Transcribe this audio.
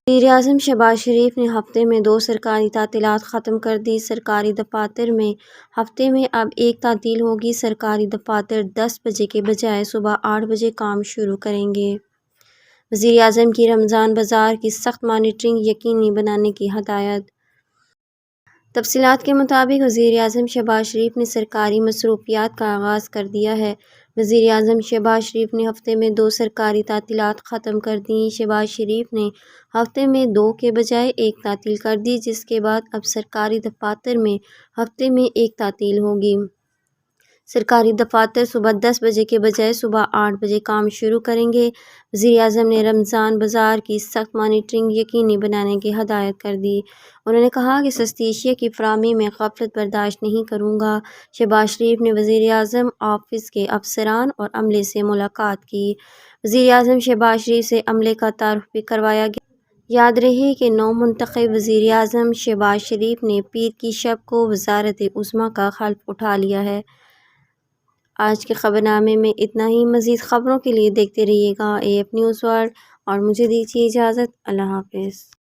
وزیراعظم شہباز شریف نے ہفتے میں 2 سرکاری تعطیلات ختم کر دی۔ سرکاری دفاتر میں ہفتے میں اب ایک تعطیل ہوگی۔ سرکاری دفاتر 10 بجے کے بجائے صبح 8 بجے کام شروع کریں گے۔ وزیراعظم کی رمضان بازار کی سخت مانیٹرنگ یقینی بنانے کی ہدایت۔ تفصیلات کے مطابق وزیراعظم شہباز شریف نے سرکاری مصروفیات کا آغاز کر دیا ہے۔ وزیراعظم شہباز شریف نے ہفتے میں 2 سرکاری تعطیلات ختم کر دیں۔ شہباز شریف نے ہفتے میں 2 کے بجائے 1 تعطیل کر دی، جس کے بعد اب سرکاری دفاتر میں ہفتے میں 1 تعطیل ہوگی۔ سرکاری دفاتر صبح 10 بجے کے بجائے صبح 8 بجے کام شروع کریں گے۔ وزیراعظم نے رمضان بازار کی سخت مانیٹرنگ یقینی بنانے کی ہدایت کر دی۔ انہوں نے کہا کہ سستی اشیاء کی فراہمی میں غفلت برداشت نہیں کروں گا۔ شہباز شریف نے وزیراعظم آفس کے افسران اور عملے سے ملاقات کی۔ وزیراعظم شہباز شریف سے عملے کا تعارف بھی کروایا گیا۔ یاد رہے کہ نو منتخب وزیراعظم شہباز شریف نے پیر کی شب کو وزارت عظمیٰ کا حلف اٹھا لیا ہے۔ آج کے خبرنامے میں اتنا ہی۔ مزید خبروں کے لیے دیکھتے رہیے گا AF نیوز ورلڈ اور مجھے دیجیے اجازت۔ اللہ حافظ۔